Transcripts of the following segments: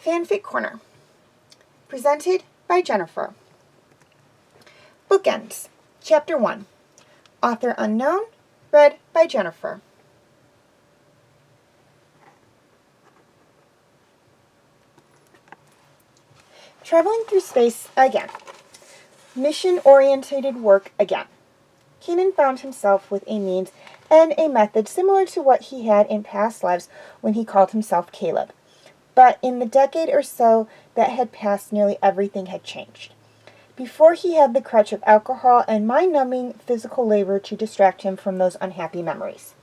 Fanfic Corner, presented by Jennifer. Bookends, Chapter 1, Author Unknown, read by Jennifer. Traveling through space again. Mission-oriented work again. Keenan found himself with a means and a method similar to what he had in past lives when he called himself Caleb. But in the decade or so that had passed, nearly everything had changed. Before, he had the crutch of alcohol and mind-numbing physical labor to distract him from those unhappy memories.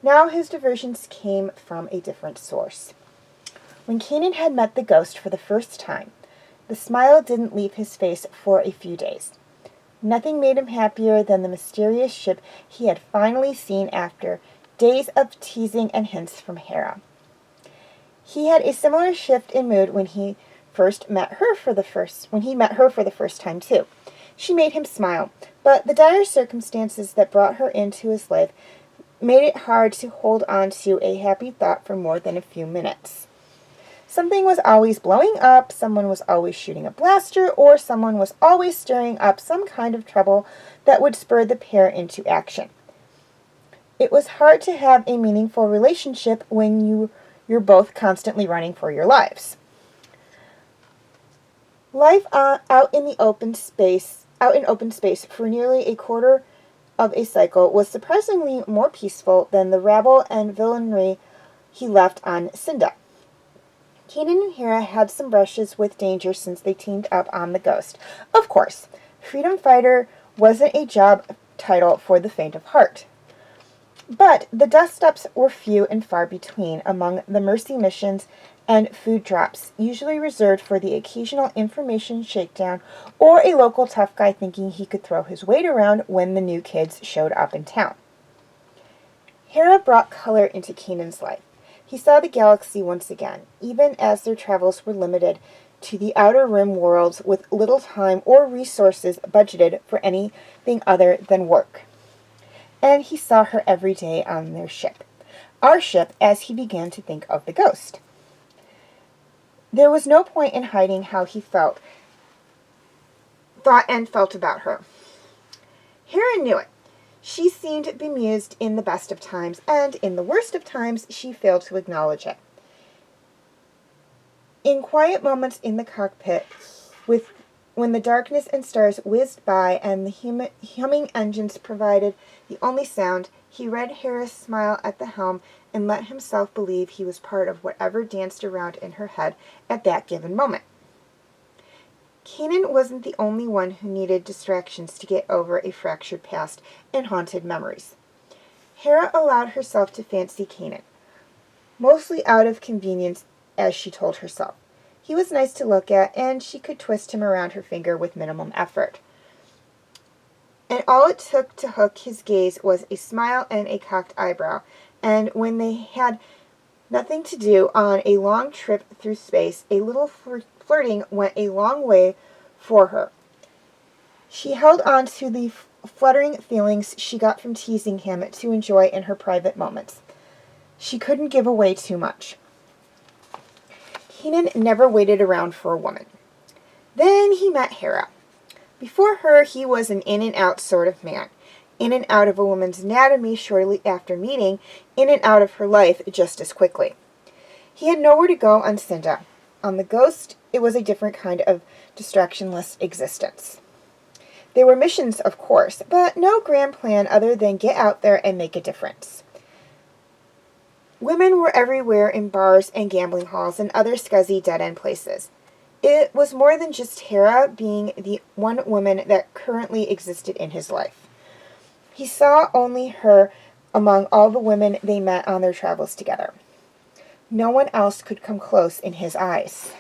Now his diversions came from a different source. When Keenan had met the ghost for the first time, the smile didn't leave his face for a few days. Nothing made him happier than the mysterious ship he had finally seen after days of teasing and hints from Hera. He had a similar shift in mood when he met her for the first time too. She made him smile, but the dire circumstances that brought her into his life made it hard to hold on to a happy thought for more than a few minutes. Something was always blowing up, someone was always shooting a blaster, or someone was always stirring up some kind of trouble that would spur the pair into action. It was hard to have a meaningful relationship when you're both constantly running for your lives. Life out in open space for nearly a quarter of a cycle was surprisingly more peaceful than the rabble and villainy he left on Cinda. Keenan and Hera had some brushes with danger since they teamed up on the Ghost. Of course, Freedom Fighter wasn't a job title for the faint of heart. But the dust-ups were few and far between among the mercy missions and food drops, usually reserved for the occasional information shakedown or a local tough guy thinking he could throw his weight around when the new kids showed up in town. Hera brought color into Keenan's life. He saw the galaxy once again, even as their travels were limited to the outer rim worlds with little time or resources budgeted for anything other than work. And he saw her every day on their ship. Our ship, as he began to think of the Ghost. There was no point in hiding how he thought about her. Hera knew it. She seemed bemused in the best of times, and in the worst of times, she failed to acknowledge it. In quiet moments in the cockpit, when the darkness and stars whizzed by and the humming engines provided the only sound, he read Hera's smile at the helm and let himself believe he was part of whatever danced around in her head at that given moment. Keenan wasn't the only one who needed distractions to get over a fractured past and haunted memories. Hera allowed herself to fancy Keenan, mostly out of convenience, as she told herself. He was nice to look at, and she could twist him around her finger with minimum effort. And all it took to hook his gaze was a smile and a cocked eyebrow, and when they had nothing to do on a long trip through space, a little flirting went a long way for her. She held on to the fluttering feelings she got from teasing him to enjoy in her private moments. She couldn't give away too much. Keenan never waited around for a woman. Then he met Hera. Before her, he was an in-and-out sort of man. In and out of a woman's anatomy shortly after meeting, in and out of her life just as quickly. He had nowhere to go on Cinda. On the Ghost, it was a different kind of distractionless existence. There were missions, of course, but no grand plan other than get out there and make a difference. Women were everywhere in bars and gambling halls and other scuzzy dead-end places. It was more than just Hera being the one woman that currently existed in his life. He saw only her among all the women they met on their travels together. No one else could come close in his eyes.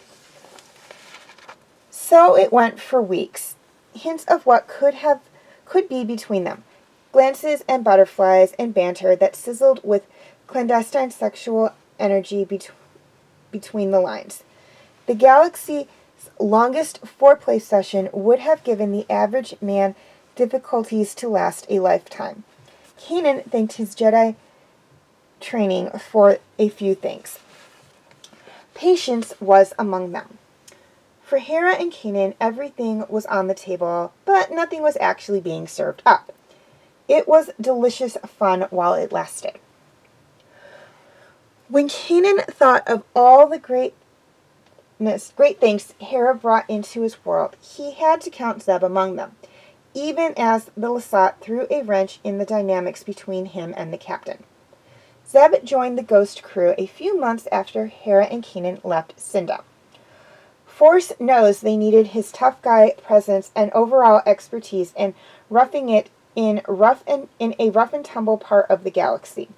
So it went for weeks. Hints of what could be between them. Glances and butterflies and banter that sizzled with clandestine sexual energy between the lines. The galaxy's longest foreplay session would have given the average man difficulties to last a lifetime. Keenan thanked his Jedi training for a few things. Patience was among them. For Hera and Kanan, everything was on the table, but nothing was actually being served up. It was delicious fun while it lasted. When Kanan thought of all the great things Hera brought into his world, he had to count Zeb among them, even as the Lasat threw a wrench in the dynamics between him and the captain. Zeb joined the Ghost crew a few months after Hera and Kanan left Cinda. Force knows they needed his tough guy presence and overall expertise in roughing it in a rough and tumble part of the galaxy.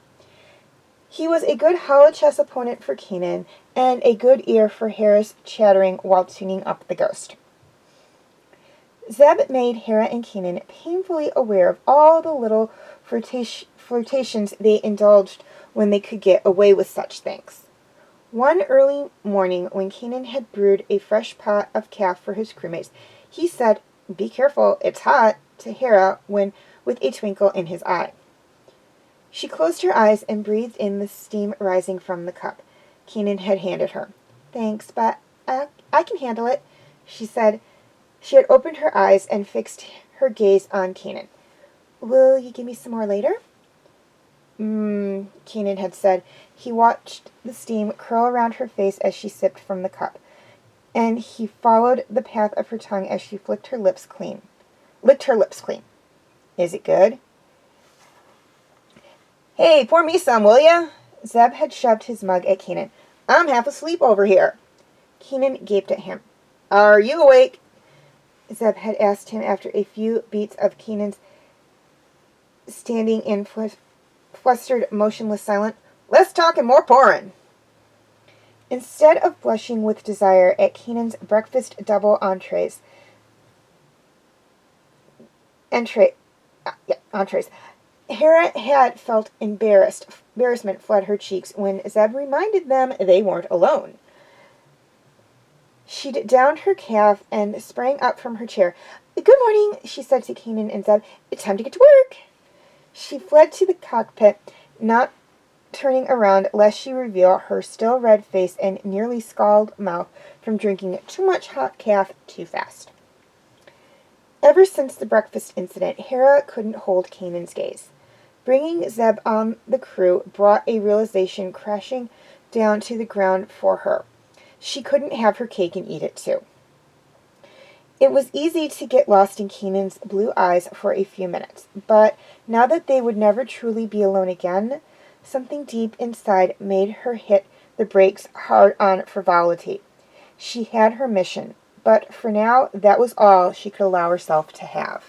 He was a good holochess opponent for Kanan and a good ear for Hera's chattering while tuning up the Ghost. Zeb made Hera and Kanan painfully aware of all the little flirtations they indulged when they could get away with such things. One early morning, when Kanan had brewed a fresh pot of calf for his crewmates, he said, "Be careful, it's hot," to Hera with a twinkle in his eye. She closed her eyes and breathed in the steam rising from the cup Kanan had handed her. "Thanks, but I can handle it," she said. She had opened her eyes and fixed her gaze on Kanan. "Will you give me some more later?" Kanan had said. He watched the steam curl around her face as she sipped from the cup, and he followed the path of her tongue as she licked her lips clean. "Is it good?" "Hey, pour me some, will ya?" Zeb had shoved his mug at Kanan. "I'm half asleep over here." Kanan gaped at him. "Are you awake?" Zeb had asked him after a few beats of Kanan's standing in flustered, motionless silence. "Less talk and more pouring." Instead of blushing with desire at Kanan's breakfast double entrees, Hera had felt embarrassment flood her cheeks when Zeb reminded them they weren't alone. She downed her calf and sprang up from her chair. "Good morning," she said to Kanan and Zeb. "It's time to get to work." She fled to the cockpit, not turning around lest she reveal her still red face and nearly scalded mouth from drinking too much hot calf too fast. Ever since the breakfast incident, Hera couldn't hold Kanan's gaze. Bringing Zeb on the crew brought a realization crashing down to the ground for her. She couldn't have her cake and eat it too. It was easy to get lost in Kanan's blue eyes for a few minutes, but now that they would never truly be alone again, something deep inside made her hit the brakes hard on frivolity. She had her mission, but for now that was all she could allow herself to have.